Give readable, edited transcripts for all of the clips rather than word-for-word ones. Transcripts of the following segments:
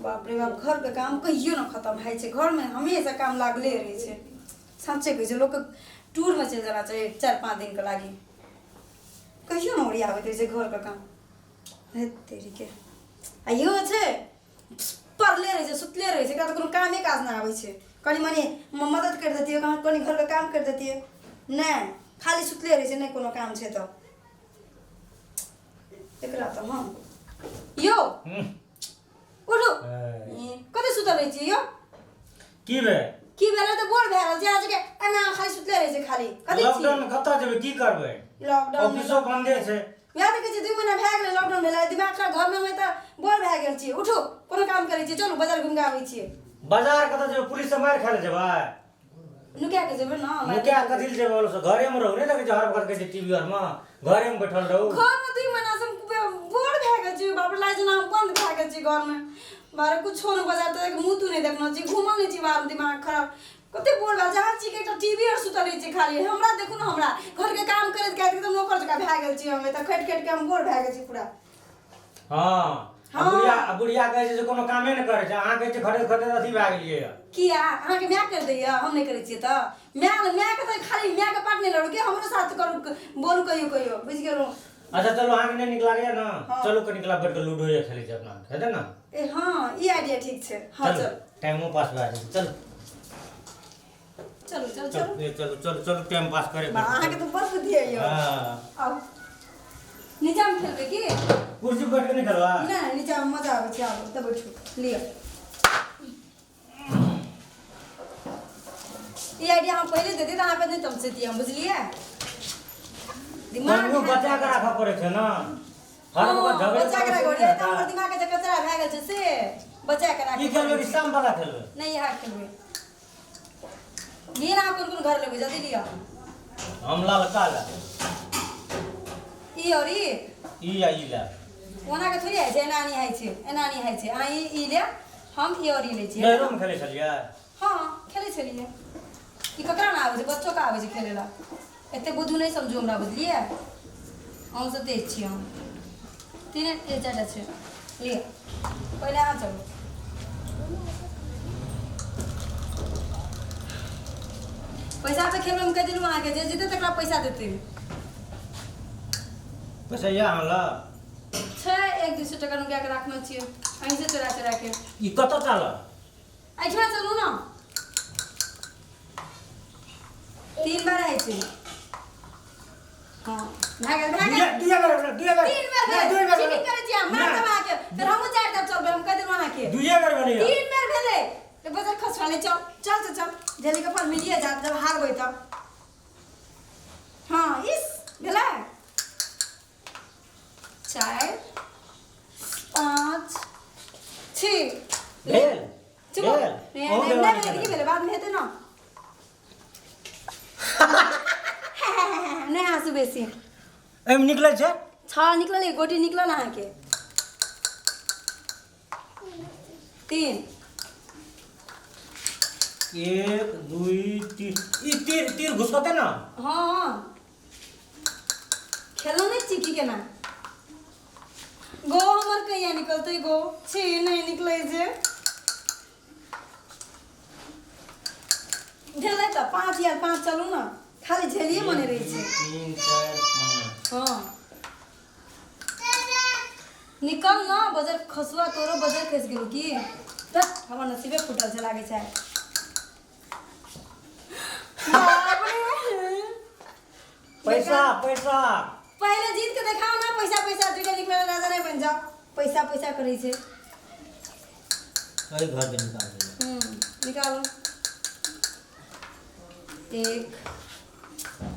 बाप रे बाप घर के काम कहियो ना खत्म है छे घर में हमेशा काम लागले रहे छे सच्चे कहे छे लोग टूर में चल जाना चाहिए 4-5 दिन के लागी कहियो ना ओरी आवे छे घर के काम हे तेरी के आइयो छे पड़ले रहे छे सुतले रहे छे का तो कोनो कामे काज ना आवे छे कनी मनी मदद कर देती है कनी घर का काम कर देती है नहीं खाली सुतले रहे छे नहीं कोनो काम छे तो एकरा तो हम यो उठो कते सुतल रहे छी यो की भेले तो बोल भेल जे आज के एना खाली सुतले रहे छे खाली कते छी लॉकडाउन कत्ता जेबे की करबे लॉकडाउन ऑफिसो बंदे छे या त कहै छी 2 महीना भए गेलै लॉकडाउन भेला दिमाग खराब घर में त बोल भए गेल छी उठो कोनो काम करै छी चलू बाजार घुम के आबै छी बाजार कत्ता जेबे पुलिस से मार खाले जेबे नुकिया के जेबे ना नुकिया कथिल जेबे बोलो घरे में रहू ने देखे हर वक्त के टीवी और में घरे में बैठल रहू घर में 2 महीना से बोर भए गेल छी बाप रे लाज ना बंद भए गेल छी घर में बारे कुछ न बाजार त मुंह तू नहीं देखना छी घुमल नहीं छी बाहर दिमाग खराब कते बोल भए जहाँ छी के एकटा टीवी और सुतल रही छी खाली हमरा देखू ना हमरा घर के काम करत के एकदम नौकर जका भए गेल छी हमें त खट खट के हम बोर भए गेल छी पूरा हां बुढ़िया कहे छै जे कोनो कामे न करे छै अहाँ कहे छै खड़े खड़े अथी भए गेलिए किया अहाँ के म्या कर दैया हम नहीं करे छी त म्या के त खाली म्या के पाट नहीं लड़ो के हमरो साथ करू बोलू कहियो बुझ गेलो अच्छा चलो आगे नहीं निकला गया ना चलो के निकला बैठ के लूडो या खेले छै अपना है ना ए हां ई आईडिया ठीक छे हां चल टाइमो पास भए जाए चल चलो टाइम पास करे अहाँ के तो बड़ बुद्धि है यो हां आओ नीचा में खेलबे की कुर्सी बैठ के नहीं खेलवा ना नीचा में मजा आवे छै आओ तब बैठो लियो ये आईडिया हम पहले देते तो आप नहीं तुमसे दिया बुझलिए दिमाग में बचा के रखा पड़े छै ना हर वक्त झगड़ा बचा के रखो रे त हमर दिमाग के कचरा भए गेल छै से बचा के रखो की खेलबे कि शाम वाला खेलबे नहीं हाथ खेलबे ये ना कोन घर लेबे जल्दी लिया हम लाल काला ई और ई या ई ला ओना के थोड़ी है जे एनानी है छै एनानी है छै आ ई ले हम ई और ई ले छी नहरो में खेले छलिए हां खेले छलिए ई ककरा ना आवे छै बच्चों का आवे छै खेले ला एते बुद्धू नहीं समझो हमरा बुझलिए हम से तेज छी हम तीन चारटा छै ले पहले आ चलो पैसा पे खेल में कह दिलु अहाँ के जे जीते तकरा पैसा देते पैसा या हमरा छै 1-200 टका नुकिया के रखना छियै अहीं से चोरा के ई कत चल ऐठमा चलू ना 3 बार है छै हां भागल दिया बार 3 बार चीटिंग करे छी मार दबा के फिर हम 4 बार चलबे हम कह देलु अहाँ के दुइये बार बनिया 3 बार भेले तो बाजार खसवा ले चल जल्दी के फल मिलिए जा जब हारबै तब हां इस भेला 4 5 6 भेल चलो भेल नहीं भेले बाद में हेते ना नहीं आंसू बेसी एम निकले छै छा निकलल गोटी निकलल अहाँ के 3 1 2 3 ई तीर घुसकते ना हां खेलो नहीं चिकी के ना गो हमर कहिया निकलते गो छी नहीं निकले जे भेले त 5 या 5 चलू ना खाली झेलिए मने रही छे 3 4 5 हां निकल ना बजर खसवा तोरो बजर खस गेलो की त हमर नसीबे फुटल छै लागे छै पैसा पहले जीत के दिखाओ ना पैसा दुइटा निकले राजा नहीं बन जाओ पैसा करे छे कई घर पे निकाल निकालो एक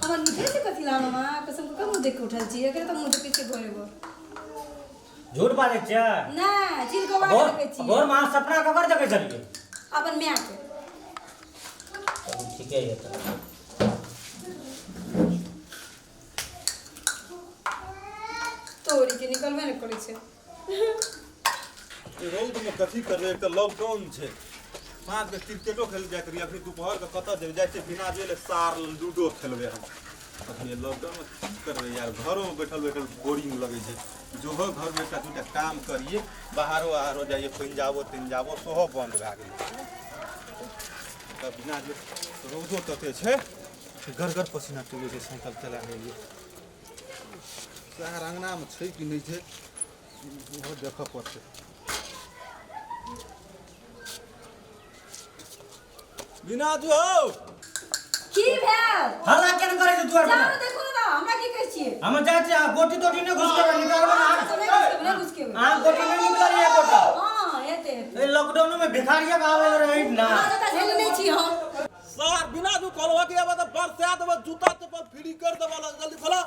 हमर निकले से कथि लानो मां कसम को कम देख के उठल छी एकरे त मुंह पीछे गोरे झूठ बाजे छै ना चिल को बात देखे छी और मां सपना ककर जके चलिए अपन म्या के ठीक है ये तोरी के निकलबे न करे छै रोड में कथी करबे एक त लॉकडाउन छै साँझ के क्रिकेटो खेल जाय करी अखनी दोपहर के कत जाय छै बिना जेले सार लूडो खेलबे हम अब ये लॉकडाउन में की करबे यार, घरों में बैठल बैठल बोरिंग लगे छै। जो हो घर में एकटा दूटा काम करिए, बाहरो आरो जाइए, पंजाबो तिंजाबो सेहो बंद भए गेलै। तब बिना जे रौदो तते छै, गरगर पसीना चुबै छै साइकिल चला लेलिए। शहर अंगना में छै कि नहीं छै, ओहो देखऽ पड़तै। बिना जो की भेल हल्ला केन करे छै दुआर पर? जानो देखो ना, हमरा की कहै छियै? हम जाइ छी, गोटी तोटी ने घुस के निकालबे ना। नहीं घुस के आ गोटी नहीं निकल रही है गोटा। हां एते ए लॉकडाउन में भिखारिया के आवे रहे ना। आज तक झेल नहीं छी हम। सर बिना जो कहलवा के अब बरसा देबो, जूता चप्पल फ्री कर देबो, जल्दी खोला।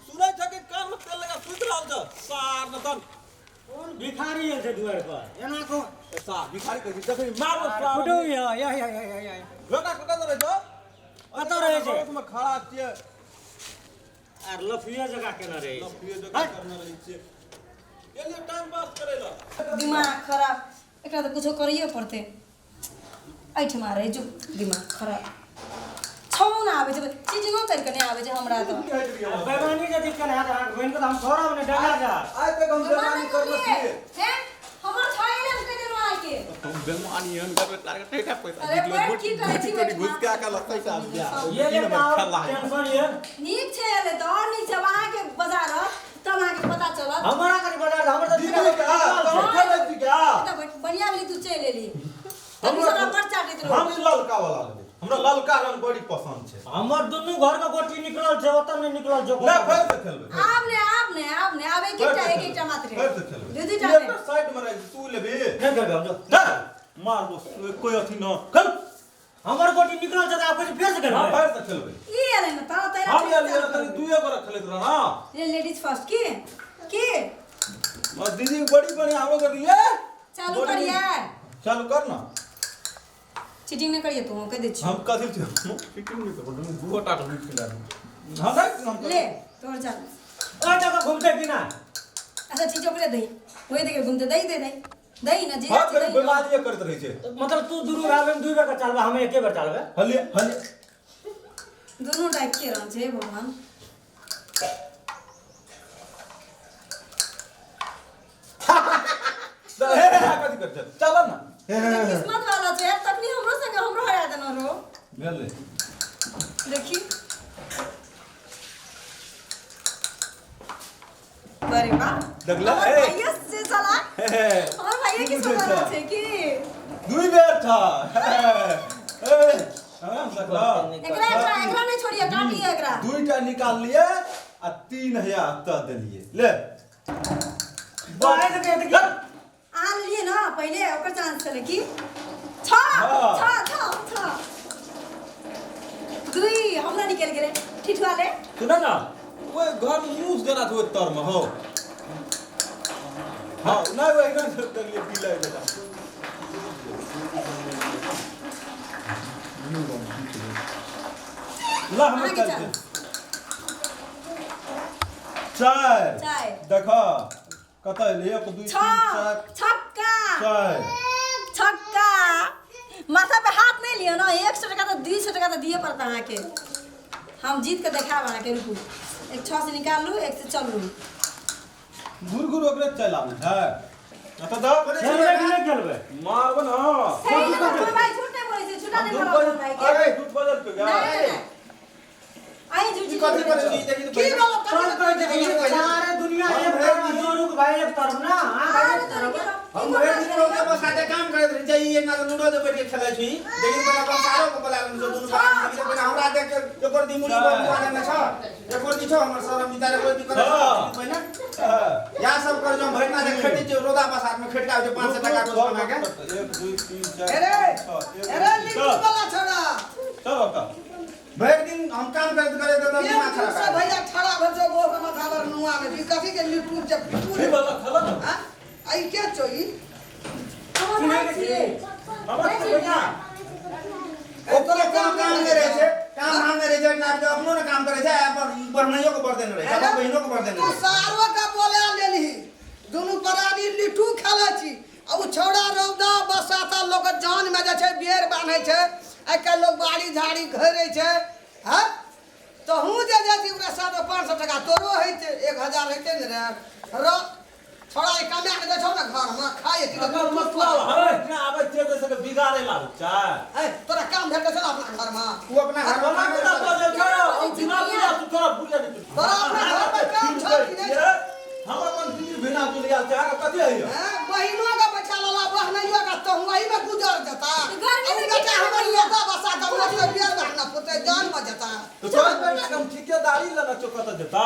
सुनै छ कि कान में तेल लगा सुत रहल छ सार नतन। कौन भिखारी है दुआर पर? एना को सार भिखारी कहै छै, देखै मारो सार। फुटो या बेटा कतऽ रहै छ? कतऽ रहै छै? में खड़ा छियै। आर लफिया जगह केना रहे छै? लफिए जगह करना रहै छियै। एलिए टाइम पास करै ला। दिमाग खराब, एकरा तो कुछो करिए पड़ते। ऐठमा रहे जो दिमाग खराब छौ ना आवे छै, चीजिंगो कर के नहीं आवे छै हमरा तो। बेमानी जदी केना है बहन को हम छोड़ा ने डरा जा। आज तक हम बेमानी करले छियै। हैं हमर छाइले के देनो आके हम बेमानी हन करबे टारगेट टेका पैसा अरे निकले बड़ की करै छी गोटी घुस के आका लगतै साहब जा। ये ले टेंशन ये नीक छै ले तो और नीक छै वहां के बाजार तब अहाँ के पता चलत। हमारा करी बाजार हमर तो दीदी का कौन खेलै छी क्या? त बढ़िया वाली तू चल लेली। हम सारा पर्चा देत रहो। हम ललका वाला लेबै, हमरा ललका रंग बड़ी पसंद छै। हमर दुनु घर का गोटी निकलल छै, ओतऽ नहीं निकलल छै। ले फेर से खेलबै। आपने आवे एक एकटा मात्र फेर से खेलबै। दीदी टा एक साइड में रह तू लेबे। नहीं कर हम जो ना मार बस कोई अथी न खेल। हमर गोटी निकलल छै त आप फेर से हां करबै। फेर से खेलबै। ई आले न ता तेरा हम यार ये तनी दुए गोरा खेलैत रह ना। ये लेडीज फर्स्ट की और दीदी बड़ी बढ़िया आवे कर दिए। चालू करिए। चालू कर ना। चीटिंग न करिए तू कह दे छी। हम कथि छै फिटिंग नहीं कर दूं, दुओ टाट नहीं खिला दूं। हां देख हम ले तोर चल ओ जगह घूमते कि ना? अच्छा चीज ओकरे दई होय देखे घूमते दई दई ना जी। हां कर बीमारी करत रही छै। मतलब तू दुरु आवे दुई बेर का चलबा, हम एके बेर चलबे। हले हले दोनों टाइप के रह छै भगवान। हे कथि कर चल ना। किस्मत वाला छै तखनी हमरो संगे हमरो हरा देना रो। भेले देखी अरे वाह देखला हमर ए भैया से चला हमर भैया के समझ छै कि दुई बेर था। ए हां सकला एकरा नहीं छोड़िए काटिए एकरा। दुईटा निकाल लिए आ 3000 त देलिए ले। बाहर से कहते कि आन लिए ना पहले ओकर चांस चले की छ छ दुई हमरा निकल गेले ठिठवा ले। सुन ना ओए घर में यूज देना तो तर में हो। हां ना वो एकदम से देलिए पीला बेटा। ला हम आगे चल चल। चाय देखा कत ले 1 2 3 छ 4 छक्का चाय छक्का माथा पे हाथ नहीं लियो ना। 100 टका तो 200 टका तो दिए पड़ता है के। हम जीत के दिखा बना के रुकू। एक 6 से निकाल लू, एक से चल लू। गुरगुर ओकरे चलावे है ना तो दा खेलबे कि नहीं खेलबे? मारबो ना। सही ना बोल भाई, झूठ नहीं बोले से, झूठा नहीं बोला भाई के। अरे झूठ बदल के नहीं आई झूठी कथि करे छी देखि तो की बोलो कौन कथि कहते कि सारे दुनिया एक तरफ जोरुक भाई एक तरफ ना। हां भाई हम भरि दिन लोग के साथे काम करैत रही छै। ई ना लूडो दे बैठ के खेलै छी, लेकिन पहिले अपन सारो को बोला हम दुनु सारा मिल के हमरा देख के एकर दिमुली बोल ना छ एकर दी छ हमर सरम बितारे कोई दिक्कत छै ना। या सब कर जो भरि ना देख खेटी छै रोदा बसात में खेटका जे 500 टका रोज कमा के 1 2 3 4 अरे लिट्टू वाला छोड़ा चलो का भरि दिन हम काम करैत करैत तो ये दिमाग दूसरा खराब भैया खड़ा भर जो गो का माथा पर नुआ में कथी के लिट्टू जब ये वाला खला ना हां आई क्या चोई हम भाई छिए। हमरा तो भैया ओकरो काम में रहे छै, काम में रहे छै ना तो अपनो ने काम करे छै, अपन बढ़नियो को बढ़ देने रहे छै, अपन बहिनो को बढ़ देने तू रहे छै। सारो का बोले लेली दोनों परानी लिट्टू खेलै छी। अब छोड़ा रौदा बसाता लोग जान में जे छै बेर बांधै छै। आइ काल्हि लोग बाड़ी झाड़ी घेरै छै। हां तहूँ जे जाती ओकरा 500 टका तोरो हेते 1000 हेते ने रे र छोड़ा कमा के दे छौ ना घर में खाए ती अगर मतलब है कि आबे ते से बिगाड़े ला चाय ए तोरा काम भेट छ अपना घर में तू अपना घर में काम ना कर बजे छोड़ो हम बिना बिना तू थोड़ा बुझे नहीं तोरा अपना घर में काम छ कि नहीं हम अपन बिना बिना तू लिया चाय कथि है हैं बहिनो का बच्चा लाला बहनइयो का तो वही में गुजर जाता और बेटा हमर योगा बसा का मतलब बियाह करना पुते जान में जाता तो तोरा बेटा हम ठेकेदारी लेना चोकत देता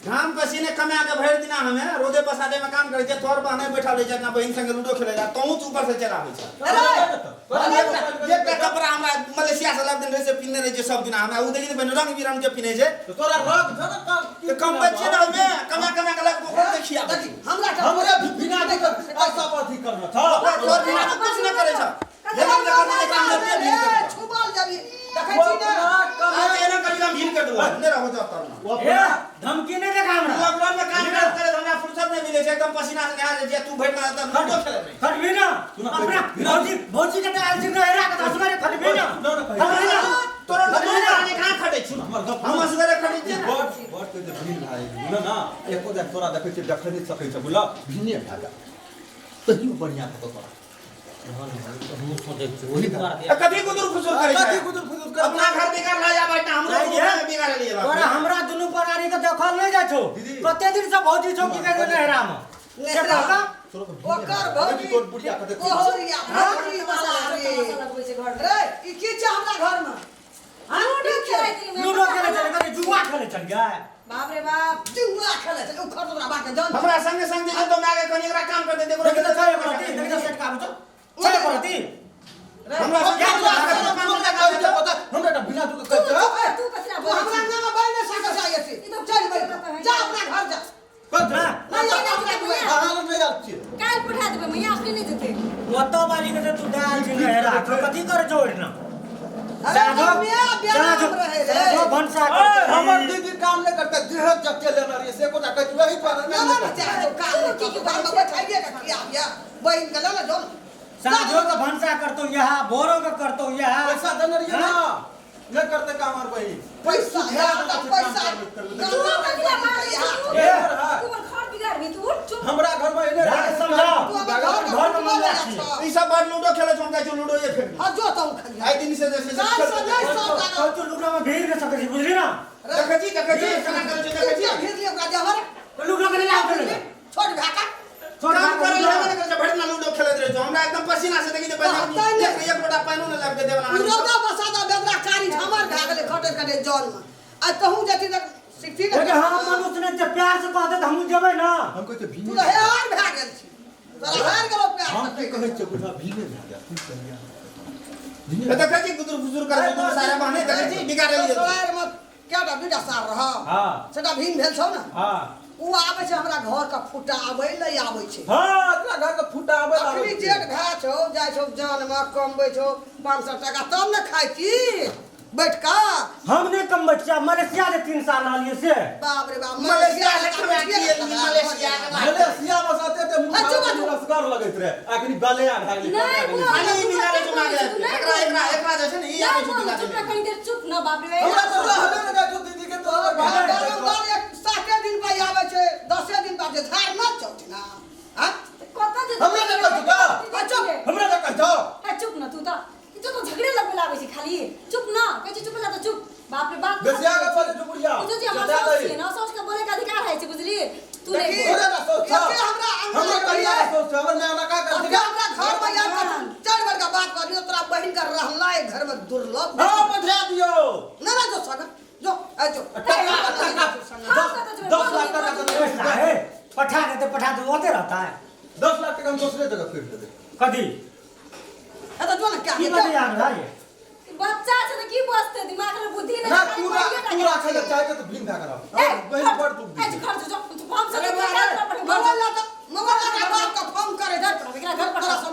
घाम पसीने कमा के भर दिना हमें रोदे पसादे में काम करे छे तोर बहने बैठा रहे छे अपना बहन संगे लूडो खेले जा तू ऊपर से चला होय छे एक कपड़ा हमरा मलेशिया से लब दिन रहे से पिन्ने रहे छे सब दिन हमरा उ देखि बन रंग बिरंग जे पिने छे तो तोरा रग छ ना तो कम बच्चे ना हमें कमा कमा के लग बहुत देखिया हमरा बिना देख ऐसा बात ही करना था तोर बिना तो कुछ न करे छ जब जब काम करते भी कर छुबल जाबी देखै छी ना आज एना कभी हम भीड़ कर दो ने रहो जा करना ए धमकी नहीं दे हमरा लॉकडाउन में काम करे हमरा फुर्सत नहीं मिले छे एकदम पसीना से नहा जे तू बैठ ना तब लूडो खेले खट भी ना अपना भौजी के डाल दिन हेरा के असगरे खट भी ना खट भी ना तोरा लूडो आने कहां खटे छी हम असगरे खटे छी बड़ के जे भीड़ भाई ना एको दे तोरा देखै छी देख नहीं सकै छ बुला भिने भागा तो ही बढ़िया तो तोरा कभी गुदुर फुसुर करे कथि गुदुर फुदुर कर अपना घर बिगाड़ ला जा बेटा हमरो घर बिगाड़ लिए तोरा हमरा दुनु परारी के देखल नहीं जा छो कते दिन से भौजी छौ की के नेहरा में से कहका ओकर भौजी तोर बुढ़िया कते ओहरिया भौजी वाला रे ई की छ हमरा घर में लूडो खेले चले करे जुआ खेले चल गया बाप रे बाप जुआ खेले चल उखर तोरा बात जान हमरा संगे संग जे तो मागे कोनी एकरा काम कर दे देखो देख तो छय परती देख तो सेट का तो छय परती हमरा हमरा बिना तू कहत तू कचरा तू हमरा नाम बैठ ना सक चाहिए थी चल भाई जा अपना घर जा कत मैं नहीं जाऊंगा तू हां में जाती काल पठा देबे मैं आखिर नहीं जते ओतो बाली के तू डाल छी नेहरा तो कथि कर जोड़ ना अरे ब्याह रहे रे जो भंसा हमर दीदी काम नहीं करते देह जते लेना रे से को जाके वही पर ना ना चाहे तो काम की काम में बैठाइए का किया या बहन गला ना जो साजो का भंसा करतो यहां बोरो का करतो यहां पैसा देना रे ना नहीं करते काम और भाई पैसा है पैसा गला का किया मार ए तू मन घर बिगाड़ भी तू उठ चुप हमरा घर में इने जाके समझाओ तू घर में मन रखी ई सब बार लूडो खेले छौ का लूडो ये खेल हां जो तो खलिया आई दिन से जैसे साल से नहीं सौ का तो लुगड़ा में भीड़ के सकती बुझली ना देखे छी केना करे छी देखे छी फिर लियो का जहर तो लुगड़ा के ले आओ ले छोड़ भाका छोड़ काम कर करे लगे करे भड़ ना लूडो खेलत रहे छौ हमरा एकदम पसीना से देखि दे पहले एक लोटा पानी न लग के देवला रोगा बसादा बेदरा कारी हमर भा गेले खटे खटे जल में आ कहूं जति तक सिक्ति लेकिन हम मनुष्य ने जब प्यार से कहते तो हम जेबै ना हम कहते तू भीने तो हेर भा गेल छी तोरा हार गेलो प्यार हम से की कहै छ बुढ़ा भीने भागा देखे छी गुदुर फुसुर करे तो सारा बहने देखे छी बिगाड़ लिए सोलार में केटा बिटा सार रह हां सेटा भीन भेल छौ ना हां उ आबै छै हमरा घर का फुटा आबै ले आबै छै हां तोरा घर के फुटा आबै अखनी जेठ भा छौ जाय छौ जान में कमबै छौ 500 टका तब न खाइ छी बैठ का हमने कम बच्चा मलेशिया से 3 साल लिए से बाप रे बाप मलेशिया से खा के मलेशिया मलेशिया में साथे ते मुखर लगैत रे आखिरी गले आ भागले खाली बिगाड़े छौ मागे एकरा जैसे नहीं यार आबै छौ चुप ना कहीं देर चुप ना बाप रे हमरा तो रहबे न जातो दीदी के तो बारम्बार एक 7 दिन पे आबै छै 10 दिन बाद जे धार न चौथ ना हां कत जे हमरा के कहू का हमरा के कहू है चुप ना तू तो झगड़े लगे लागे छी खाली चुप ना कहै छी चुप ला तो चुप बाप रे बाप बेसिया के बोले तू बुढ़िया तू जे हमरा सास छी ना सास के बोले का अधिकार है छी बुझली तू रे हमरा ना सोच हमरा कहिया सोच हमर मैं ना का कर अब हमरा घर में या 4 बार का बात करियो तोरा बहिन का रहला है घर में दुर्लभ हां पठा दियो ना ना जो सगा जो आ जो 10 लाख टका तो पैसा है पठा दो होते रहता है 10 लाख टका हम दूसरे जगह फिर दे कदी है तो जो ना क्या की बात याद है ये बच्चा छै त की बसते दिमाग में बुद्धि ना पूरा खेले चाहे तो भीन भाग रहा बहन बड़ दुख ए घर जो तू फॉर्म से मोबाइल ला का बाप का फोन करे जा एकरा घर पर सब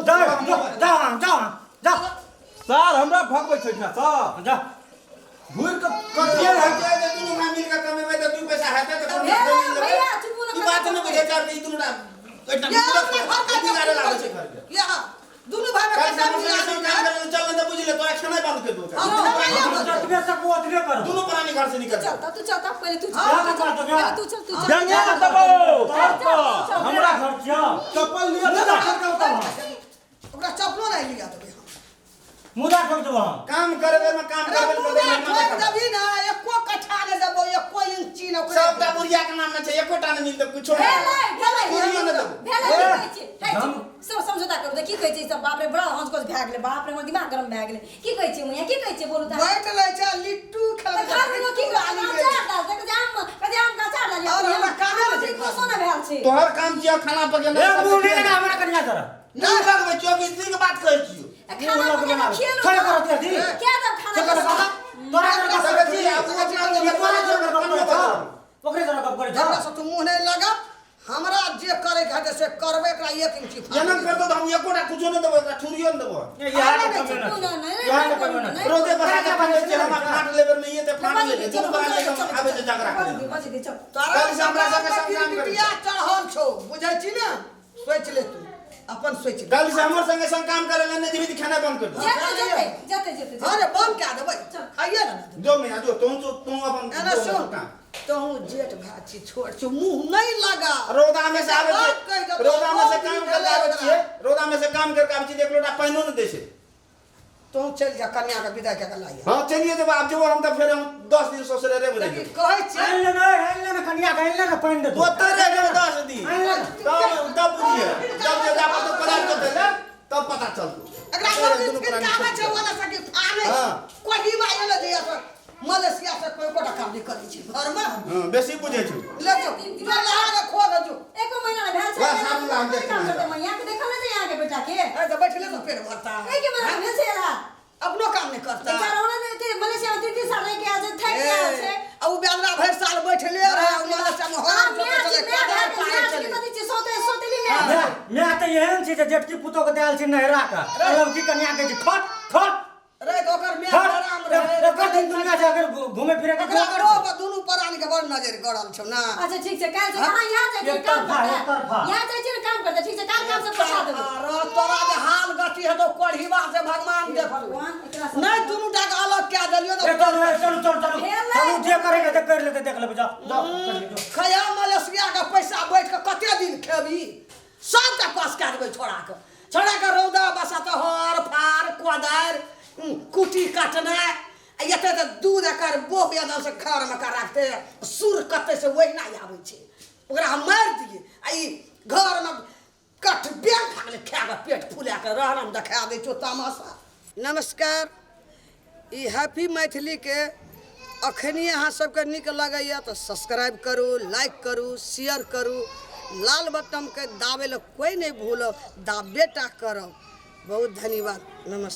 जा सर हमरा भगबै छै ना सर जा घुर के कटिए है जे दुनु भाई मिल के कमेबै त 2 पैसा हेतै त भैया चुप ना ई बात न बुझे चार ई दुनुटा या अपने घर का बिगाड़े लागे छै घर के या दुनू भाई में कल कैसे से बियाह काम करे चल न बुझले तो खाना बंद कर दो जतबे सकबो ओतबे करो दोनों प्राणी घर से निकल चलता तू चलता पहले तू क्या चल बात हो पहले गया तू चल तू चल जंगे न दबो हमरा घर छिया चप्पल लियो मुदा ठोक दो ओकरा चप्पलो नहीं लिया देबे मुदा ठोक दो हम काम करे में काम अरे करे पूरा ठोक देबी ना एको कट्ठा ने देबो एको इंची न ओकरा सबटा बुढ़िया के नाम में छै एकोटा नहीं मिलते कुछो भेलै बुढ़ियो न देबो भेलै की कहै छै हे सब समझौता करू त की कहै छै सब बाप रे बड़ा हंस कोस भए गेलै बाप रे हमर दिमाग गरम भए गेलै की कहै छै मुइया की कहै छै बोलू त बैठ ले छै लिट्टू खेल घर में की कहै आचार डाल दे कजाम का आचार डाल और हमरा कामे में छै सोना भेल छै तोहर काम छिया खाना पकाना ए मुंडी लगा हमरा कन्या कर नहीं लगबे 24 दिन के बात कहै छियो खाना पकाना खेलो खड़े करो ते दी क्या तब खाना तोरा कर सब जी अब अपना पकड़े जरा कब करे हमरा से तू मुंह नहीं लगा हमरा जे करे के से करबे एकरा एक इंची जनम कर दो तो हम एकोटा कुछो न देबो एकरा ठुरियो न देबो ये यार के कमे ना यार के कमे ना रोजे बसा के बने छै हम फाट लेबर में ये ते फाट ले दोनों बना के हम आबे से झगड़ा करे बस दे चल तारा कल से हमरा संगे संग्राम करे बिटिया चढ़ल छौ बुझै छी ना सोच ले तू अपन सोच ले कल से हमर संगे संग काम करे ले नहीं जीवित खाना बंद कर दो जाते अरे बंद क्या देबै खाइए ना जो मैं जो तू अपन एना सुन तू जेठ भाई छी छोड़ छौ मुंह नहीं लगा रोदा में से आवे छै रोदा में से काम कर आवे छिए रोदा में से काम करके आवे छी एक लोटा पानियो न दे छै तू चल जा कन्या के विदा के लाइए हां चलिए जब आप जो हम तो फिर हम 10 दिन ससुरे रे में लेकिन कहै छी आइले ना कन्या का आइले ना पानी दे तो तेरे जब 10 दिन तब बुझिए जब आप तो पता कर दे तब पता चल एकरा पर फिर कामे छै वाला सके आने कोही बाय ले दिया मलेशिया से कोई कोटा काम नहीं करै छी घर में हां बेसी बुझे छी ले जो जो लहा के खो दे जो एको महीना में भेल छै वाह, सारू लाग देख काम करते मैया के देखल नहीं यहाँ के बेटा के ए तो बैठले तो पेट भरता एक ही महीना भेल छै ला अपनो काम नहीं करता बेचारा ओने थे मलेशिया में 3 साल रह के आ थक गया छै अब बेलरा भर साल बैठले रहे मलेशिया में हराम चले चले सोतेली में मैं तो एहन छी जे जेटकी पुतो के देल छी नहरा का अलग की कन्या के छी खट खट रे तो ओकर में हराम रहे एकर दिन दुनिया से अगर घूमे फिरे के ओकरा रो के दुनु परानी के बड़ नजर गड़ल छौ ना अच्छा ठीक छै काल से कहां यहाँ जाय छै काम करता यहाँ जाय छै काम करता ठीक छै काल काम से पछा देबो रो तोरा जे हाल गति है तो कोढ़ीवा से भगवान देखो भगवान एकरा से नहीं दुनु टा के अलग क्या देलियो तो चलो जे करेगा तो कर लेते देख ले जाओ खया मलेशिया का पैसा बैठ के कते दिन खेबी सबटा पास कर देबै छोड़ा के रौदा बसा तो हर फार कोदार कुटी काटना एते तो दूध एकर बोह यादव से घर में कर रखते सुर कते से वही ना आबै छै ओकरा हम मार दिए आ ई घर में कट बेन खा ले खा के पेट फुला के रहरम देखा दै छो तमाशा नमस्कार ई हैप्पी मैथिली के अखनी अहाँ सबके नीक लगैया तो सब्सक्राइब करू लाइक करू शेयर करू लाल बटन के दाबे ले कोई नहीं भूलो दाबेटा करो बहुत धन्यवाद नमस्कार।